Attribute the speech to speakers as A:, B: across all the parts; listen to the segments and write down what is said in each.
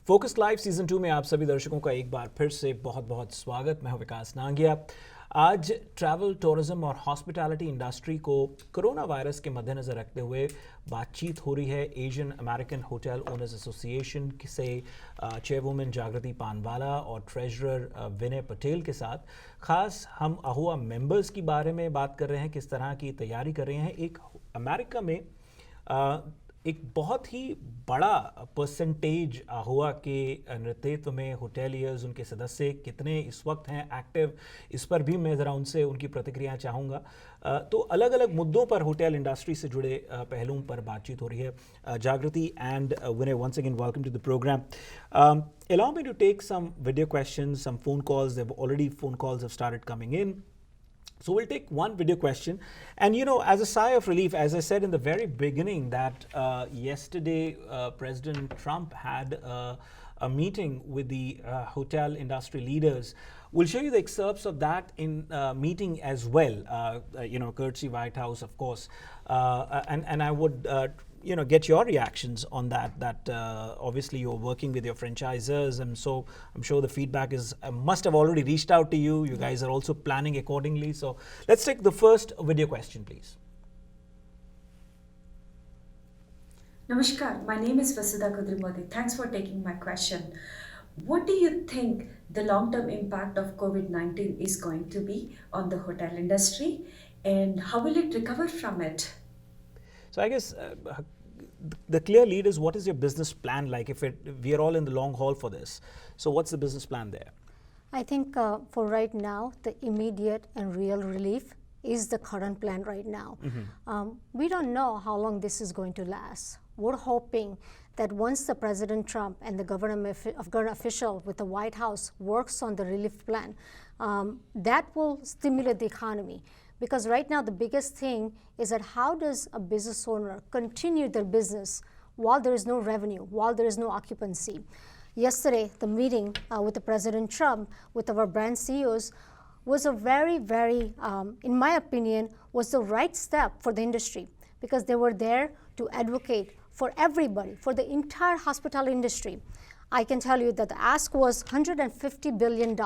A: Focus live season 2 में आप सभी दर्शकों का एक बार फिर से बहुत बहुत स्वागत। मैं हूं विकास नांगिया। आज ट्रैवल, टूरिज्म और हॉस्पिटैलिटी इंडस्ट्री को कोरोना वायरस के मद्देनज़र रखते हुए बातचीत हो रही है Asian American hotel owners association से चेयरवुमन जागृति पानवाला और ट्रेजरर विनय पटेल के साथ। ख़ास हम AAHOA मेंबर्स की बारे में बात कर रहे हैं, किस तरह की तैयारी कर रहे हैं। एक अमेरिका में एक बहुत ही बड़ा परसेंटेज AAHOA के नेतृत्व में होटेलियर्स, उनके सदस्य कितने इस वक्त हैं एक्टिव, इस पर भी मैं ज़रा उनसे उनकी प्रतिक्रिया चाहूँगा। तो अलग अलग मुद्दों पर होटल इंडस्ट्री से जुड़े पहलुओं पर बातचीत हो रही है। जागृति and Vinay, once again welcome to the program. Allow me to take some video questions, some phone calls. Phone calls have started coming in. So we'll take one video question. And you know, as a sigh of relief, as I said in the very beginning, that yesterday President Trump had a meeting with the hotel industry leaders. We'll show you the excerpts of that in meeting as well, courtesy White House, of course. And I would get your reactions on that. Obviously you're working with your franchisors, and so I'm sure the feedback must have already reached out to you. You guys are also planning accordingly. So let's take the first video question, please.
B: Namaskar, my name is Vasudha Kudrimodi. Thanks for taking my question. What do you think the long-term impact of COVID-19 is going to be on the hotel industry, and how will it recover from it?
A: So I guess the clear lead is, what is your business plan like? We are all in the long haul for this. So what's the business plan there?
C: I think for right now, the immediate and real relief is the current plan right now. We don't know how long this is going to last. We're hoping that once the President Trump and the government official with the White House works on the relief plan, that will stimulate the economy. Because right now the biggest thing is that how does a business owner continue their business while there is no revenue, while there is no occupancy? Yesterday, the meeting with the President Trump, with our brand CEOs, was a very, very, in my opinion, was the right step for the industry, because they were there to advocate for everybody, for the entire hospitality industry. I can tell you that the ask was $150 billion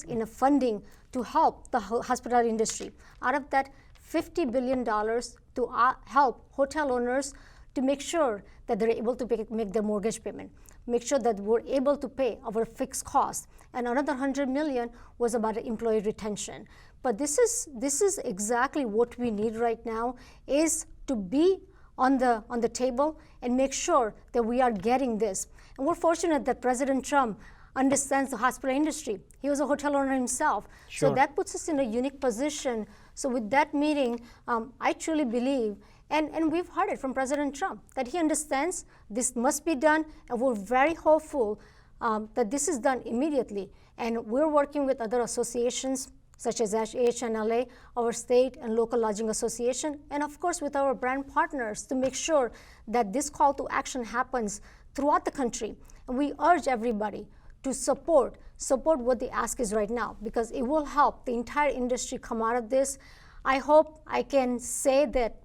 C: in a funding to help the hospitality industry. Out of that, $50 billion to help hotel owners to make sure that they're able to make their mortgage payment, make sure that we're able to pay our fixed costs. And another $100 million was about employee retention. But this is exactly what we need right now, is to be on the table and make sure that we are getting this. And we're fortunate that President Trump understands the hospital industry. He was a hotel owner himself.
A: Sure.
C: So that puts us in a unique position. So with that meeting, I truly believe, and we've heard it from President Trump, that he understands this must be done, and we're very hopeful that this is done immediately. And we're working with other associations, such as AAHOA, our state and local lodging association, and of course with our brand partners, to make sure that this call to action happens throughout the country. And we urge everybody to support what the ask is right now, because it will help the entire industry come out of this. I hope I can say that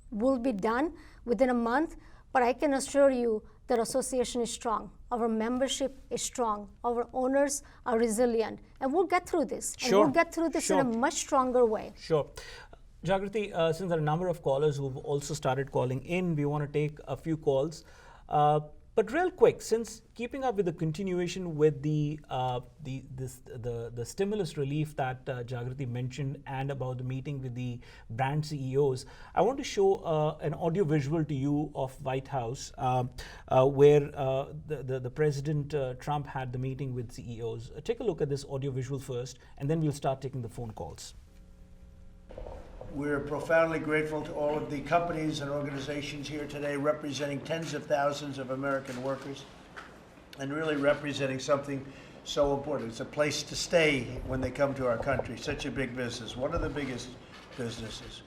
C: will be done within a month, but I can assure you that association is strong. Our membership is strong. Our owners are resilient, and we'll get through this.
A: Sure.
C: And we'll get through this in a much stronger way.
A: Sure. Jagruti, since there are a number of callers who've also started calling in, we want to take a few calls. But real quick, since keeping up with the continuation with the stimulus relief that Jagruti mentioned, and about the meeting with the brand CEOs, I want to show an audio visual to you of White House, where the President Trump had the meeting with CEOs. Take a look at this audio visual first, and then we'll start taking the phone calls.
D: We're profoundly grateful to all of the companies and organizations here today, representing tens of thousands of American workers, and really representing something so important. It's a place to stay when they come to our country. Such a big business, one of the biggest businesses.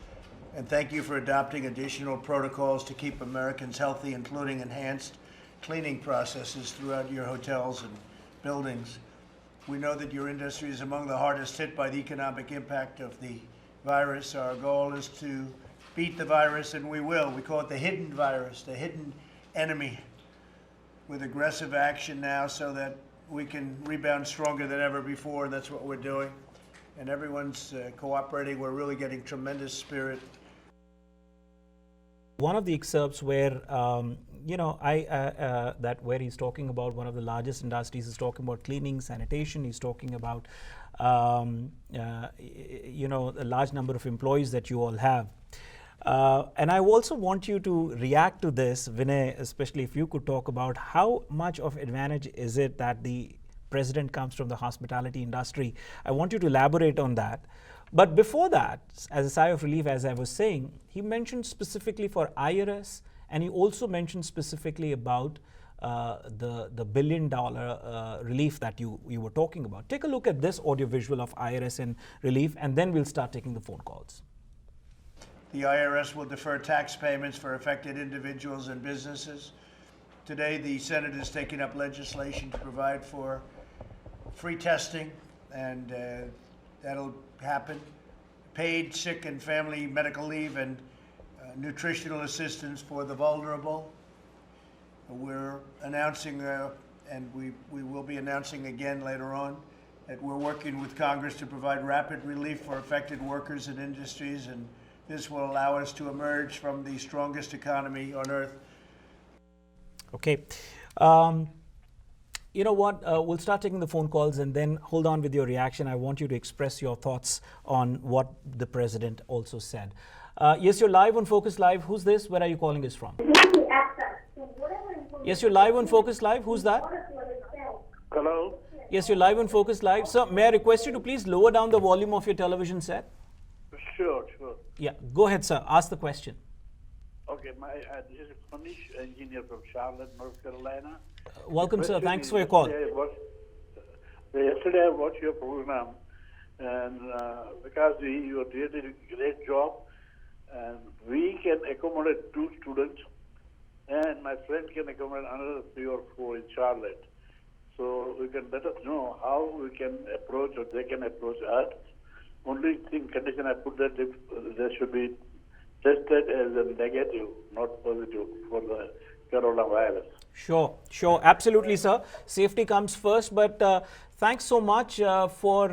D: And thank you for adopting additional protocols to keep Americans healthy, including enhanced cleaning processes throughout your hotels and buildings. We know that your industry is among the hardest hit by the economic impact of the virus. Our goal is to beat the virus, and we will. We call it the hidden virus, the hidden enemy, with aggressive action now so that we can rebound stronger than ever before. That's what we're doing. And everyone's cooperating. We're really getting tremendous spirit.
A: One of the excerpts where, that where he's talking about one of the largest industries, he's talking about cleaning, sanitation, he's talking about, a large number of employees that you all have. And I also want you to react to this, Vinay, especially if you could talk about how much of advantage is it that the president comes from the hospitality industry. I want you to elaborate on that. But before that, as a sigh of relief, as I was saying, he mentioned specifically for IRS, and he also mentioned specifically about the $1 billion relief that you were talking about. Take a look at this audiovisual of IRS and relief, and then we'll start taking the phone calls.
D: The IRS will defer tax payments for affected individuals and businesses. Today, the Senate is taking up legislation to provide for free testing, and that'll happen. Paid sick and family medical leave and nutritional assistance for the vulnerable. We're announcing, and we will be announcing again later on, that we're working with Congress to provide rapid relief for affected workers and industries, and this will allow us to emerge from the strongest economy on earth.
A: Okay. You know what? We'll start taking the phone calls, and then hold on with your reaction. I want you to express your thoughts on what the president also said. Yes, you're live on Focus Live. Who's this? Where are you calling us from? Yes, you're live on Focus Live. Who's that?
E: Hello?
A: Yes, you're live on Focus Live. Sir, may I request you to please lower down the volume of your television set?
E: Sure.
A: Yeah, go ahead, sir. Ask the question.
E: Okay, this is Manish, engineer from Charlotte, North Carolina.
A: Welcome, sir. Thanks for your call.
E: Yesterday I watched your program, and because you did a great job, and we can accommodate 2 students, and my friend can accommodate another 3 or 4 in Charlotte. So we can let us know how we can approach, or they can approach us. Only condition I put that if they should be tested as a negative, not positive, for the coronavirus.
A: Sure. Absolutely, sir. Safety comes first, but thanks so much for,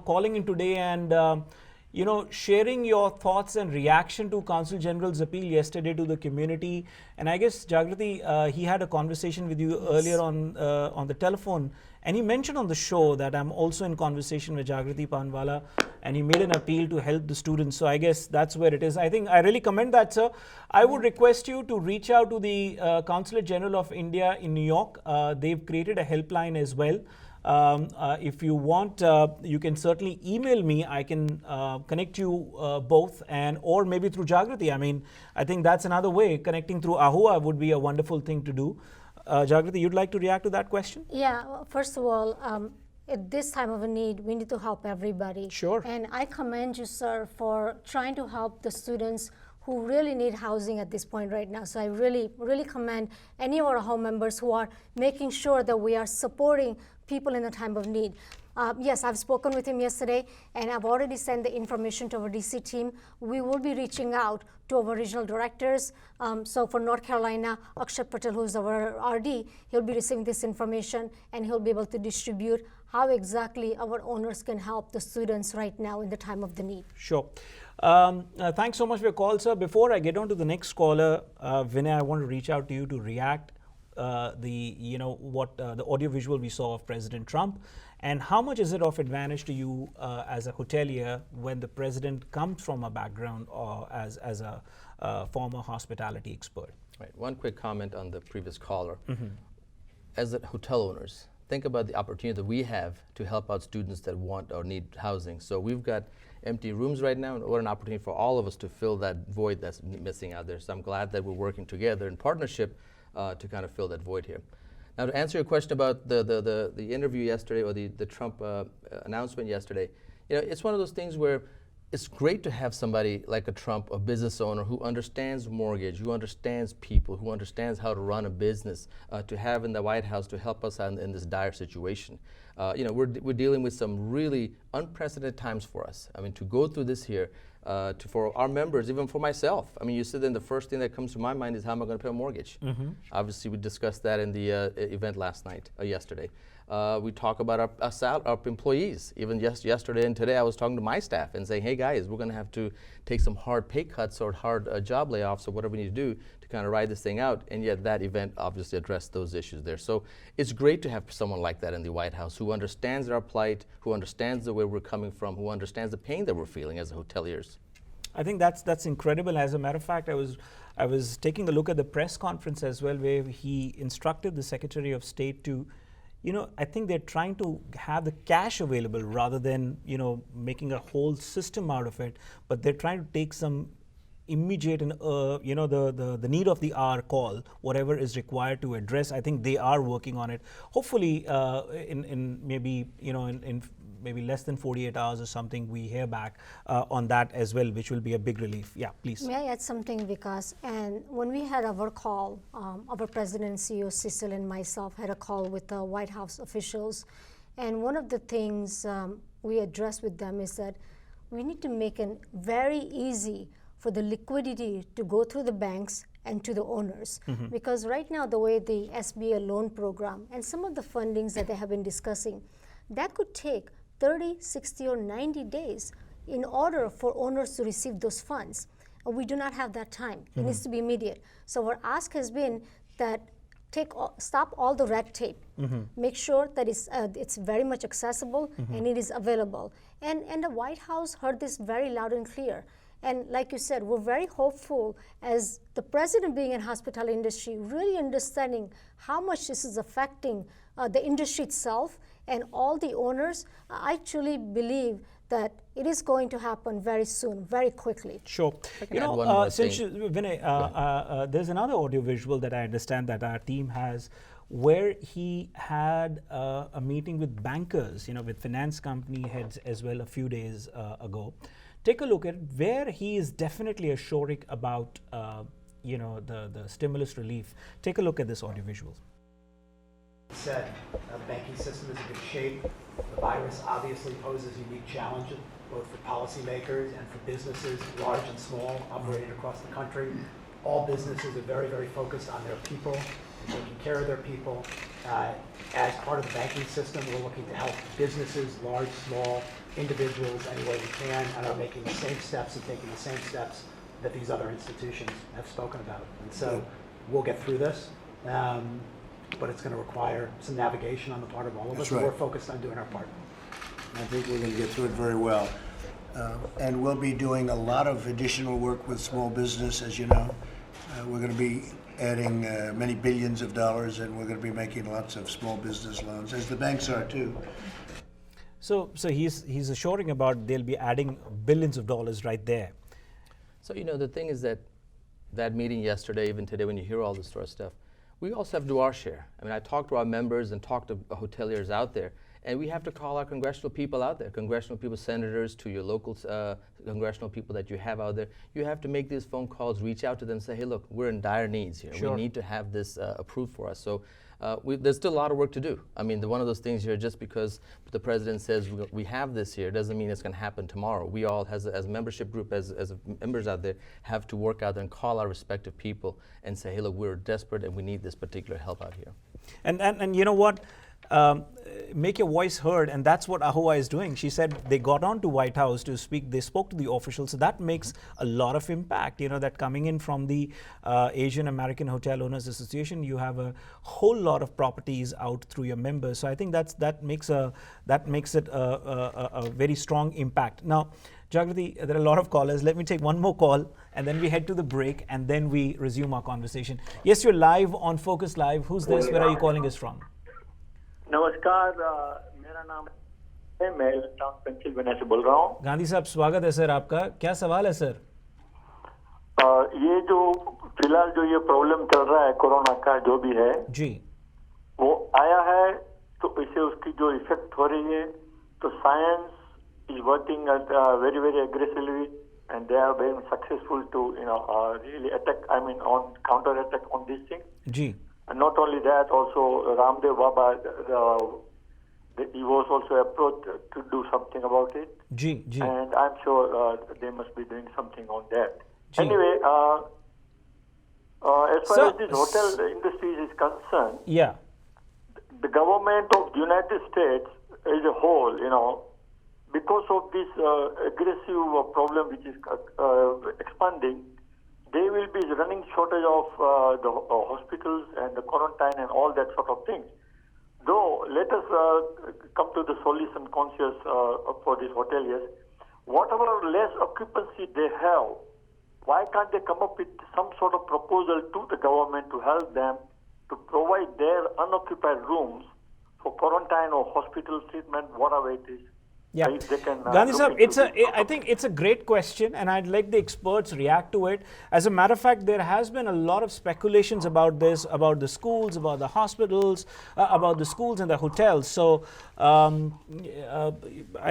A: calling in today and, sharing your thoughts and reaction to Consul General's appeal yesterday to the community. And I guess, Jagruti, he had a conversation with you earlier on the telephone, and he mentioned on the show that I'm also in conversation with Jagruti Panwala, and he made an appeal to help the students. So I guess that's where it is. I think I really commend that, sir. I would request you to reach out to the Consulate General of India in New York. They've created a helpline as well. If you want, you can certainly email me. I can connect you both, or maybe through Jagruti. I mean, I think that's another way. Connecting through AAHOA would be a wonderful thing to do. Jagruti, you'd like to react to that question?
C: Yeah, well, first of all, at this time of a need, we need to help everybody.
A: Sure.
C: And I commend you, sir, for trying to help the students who really need housing at this point right now. So I really commend any of our home members who are making sure that we are supporting people in a time of need. Yes, I've spoken with him yesterday, and I've already sent the information to our DC team. We will be reaching out to our regional directors. So for North Carolina, Patel, who's our RD, he'll be receiving this information, and he'll be able to distribute how exactly our owners can help the students right now in the time of the need.
A: Sure. Thanks so much for your call, sir. Before I get on to the next caller, Vinay, I want to reach out to you to react the audiovisual we saw of President Trump, and how much is it of advantage to you as a hotelier when the president comes from a background as a former hospitality expert?
F: Right. One quick comment on the previous caller. As the hotel owners, think about the opportunity that we have to help out students that want or need housing. So we've got empty rooms right now, and what an opportunity for all of us to fill that void that's missing out there. So I'm glad that we're working together in partnership to kind of fill that void here. Now, to answer your question about the interview yesterday, or the Trump announcement yesterday, it's one of those things where it's great to have somebody like a Trump, a business owner who understands mortgage, who understands people, who understands how to run a business, to have in the White House to help us out in this dire situation. We're dealing with some really unprecedented times for us. I mean, to go through this here, for our members, even for myself. I mean, you said then the first thing that comes to my mind is how am I going to pay a mortgage? Obviously, we discussed that in the event yesterday. We talk about our employees. Even yesterday and today, I was talking to my staff and saying, hey guys, we're going to have to take some hard pay cuts or hard job layoffs or whatever we need to do to kind of ride this thing out. And yet that event obviously addressed those issues there. So it's great to have someone like that in the White House who understands our plight, who understands the way we're coming from, who understands the pain that we're feeling as hoteliers.
A: I think that's incredible. As a matter of fact, I was taking a look at the press conference as well, where he instructed the Secretary of State to, I think they're trying to have the cash available rather than, making a whole system out of it. But they're trying to take some immediate and, the need of the hour call, whatever is required to address. I think they are working on it. Hopefully, in maybe, in maybe less than 48 hours or something, we hear back on that as well, which will be a big relief. Yeah, please.
C: May I add something, Vikas? And when we had our call, our president and CEO, Cecil, and myself had a call with the White House officials. And one of the things we addressed with them is that we need to make it very easy for the liquidity to go through the banks and to the owners. Because right now, the way the SBA loan program and some of the fundings that they have been discussing, that could take 30, 60, or 90 days in order for owners to receive those funds. And we do not have that time. It needs to be immediate. So our ask has been that stop all the red tape. Make sure that it's very much accessible and it is available. And the White House heard this very loud and clear. And like you said, we're very hopeful as the president being in hospitality industry, really understanding how much this is affecting the industry itself and all the owners. I truly believe that it is going to happen very soon, very quickly.
A: Sure. Vinay, there's another audiovisual that I understand that our team has where he had a meeting with bankers, with finance company heads as well a few days ago. Take a look at where he is definitely assuring about, the stimulus relief. Take a look at this audiovisual.
G: Said the banking system is in good shape. The virus obviously poses unique challenges both for policymakers and for businesses, large and small, operating across the country. All businesses are very, very focused on their people and taking care of their people. As part of the banking system, we're looking to help businesses, large, small, individuals, any way we can, and are making the same steps and taking the same steps that these other institutions have spoken about. And so we'll get through this. But it's going to require some navigation on the part of all of
D: That's
G: us.
D: right.
G: We're focused on doing our part.
D: I think we're going to get through it very well. And we'll be doing a lot of additional work with small business, as you know. We're going to be adding many billions of dollars, and we're going to be making lots of small business loans, as the banks are too.
A: So he's assuring about they'll be adding billions of dollars right there.
F: So, the thing is that meeting yesterday, even today, when you hear all this sort of stuff, we also have to do our share. I mean, I talked to our members and talked to hoteliers out there, and we have to call our congressional people out there, congressional people, senators, to your local congressional people that you have out there. You have to make these phone calls, reach out to them, say, hey, look, we're in dire needs here.
A: Sure.
F: We need to have this approved for us. So there's still a lot of work to do. I mean, one of those things here, just because the president says we have this here, doesn't mean it's going to happen tomorrow. We all, as a membership group, as members out there, have to work out there and call our respective people and say, hey, look, we're desperate and we need this particular help out here.
A: And you know what? Make your voice heard, and that's what AAHOA is doing. She said they got on to White House to speak. They spoke to the officials, so that makes a lot of impact. That coming in from the Asian American Hotel Owners Association, you have a whole lot of properties out through your members. So I think that makes it a very strong impact. Now, Jagruti, there are a lot of callers. Let me take one more call, and then we head to the break, and then we resume our conversation. Yes, you're live on Focus Live. Who's this? Where are you calling us from?
H: नमस्कार, मेरा नाम है, मैं town Pennsylvania से बोल रहा हूँ।
A: गांधी साहब, स्वागत है सर आपका। क्या सवाल है सर?
H: ये जो फिलहाल जो ये प्रॉब्लम चल रहा है कोरोना का जो भी है
A: जी,
H: वो आया है तो इससे उसकी जो इफेक्ट हो रही है तो science is working at, very, very aggressively, and they are very successful to, really attack, on counter-attack on these things.
A: जी.
H: And not only that, also Ramdev Baba, he was also approached to do something about it.
A: जी, जी.
H: And I'm sure they must be doing something on that.
A: Ji.
H: Anyway, as far
A: Sir,
H: as this hotel industry is concerned,
A: Yeah.
H: the government of the United States as a whole, because of this aggressive problem which is expanding, they will be running shortage of the hospitals and the quarantine and all that sort of things. Though, let us come to the solution conscious for these hoteliers. Whatever less occupancy they have, why can't they come up with some sort of proposal to the government to help them to provide their unoccupied rooms for quarantine or hospital treatment, whatever it is?
A: Yeah,
H: If they can,
A: Gandhi
H: look
A: sir,
H: into this.
A: I think it's a great question, and I'd like the experts react to it. As a matter of fact, there has been a lot of speculations about this, about the schools, about the hospitals, about the schools and the hotels. So I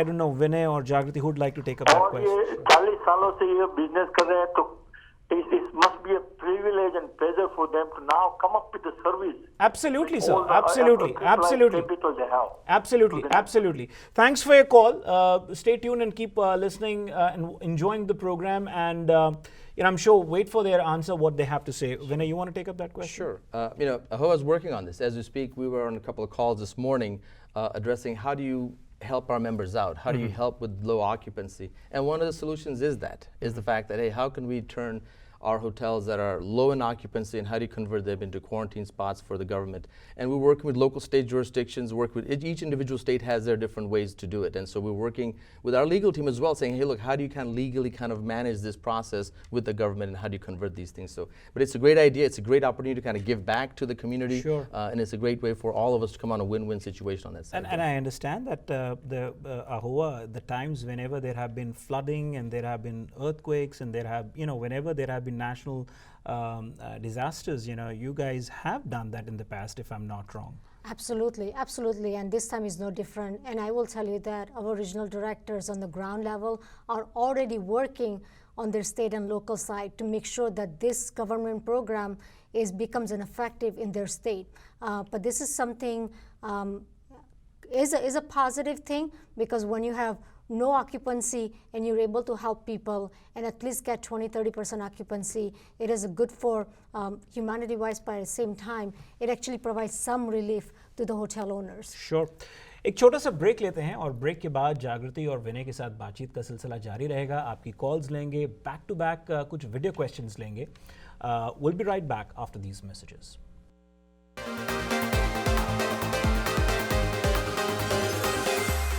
A: don't know, Vinay or Jagruti, who'd like to take up that
H: और
A: question?
H: ये 40 सालों से ये business कर रहे हैं तो it must be a privilege and pleasure for them to now come up with a service.
A: Absolutely, sir.
H: All the
A: Absolutely,
H: equipment,
A: absolutely.
H: capital they have.
A: Absolutely, absolutely. Thanks for your call. Stay tuned and keep listening and enjoying the program. And I'm sure wait for their answer, what they have to say. Vinay, you want to take up that question?
F: Sure. AAHOA is working on this. As we speak, we were on a couple of calls this morning addressing how do you help our members out? How do you help with low occupancy? And one of the solutions is the fact that, hey, how can we turn our hotels that are low in occupancy and how do you convert them into quarantine spots for the government? And we're working with local state jurisdictions, work with each individual state has their different ways to do it. And so we're working with our legal team as well, saying, hey, look, how do you kind of legally kind of manage this process with the government and how do you convert these things? So, but it's a great idea. It's a great opportunity to kind of give back to the community.
A: Sure.
F: And it's a great way for all of us to come on a win-win situation on that side.
A: And I understand that the AAHOA, the times whenever there have been flooding and there have been earthquakes and there have, whenever there have been national disasters, you guys have done that in the past, if I'm not wrong.
C: Absolutely, absolutely, and this time is no different. And I will tell you that our regional directors on the ground level are already working on their state and local side to make sure that this government program becomes an effective in their state. But this is something is a positive thing, because when you have no occupancy and you're able to help people and at least get 20-30% occupancy, it is good for humanity wise, but at the same time it actually provides some relief to the hotel owners.
A: Sure. एक छोटा सा break लेते हैं और break के बाद जागृति और विनय के साथ बातचीत का सिलसिला जारी रहेगा. आपकी कॉल्स लेंगे, बैक टू बैक कुछ वीडियो क्वेश्चंस लेंगे. We'll be right back after these messages.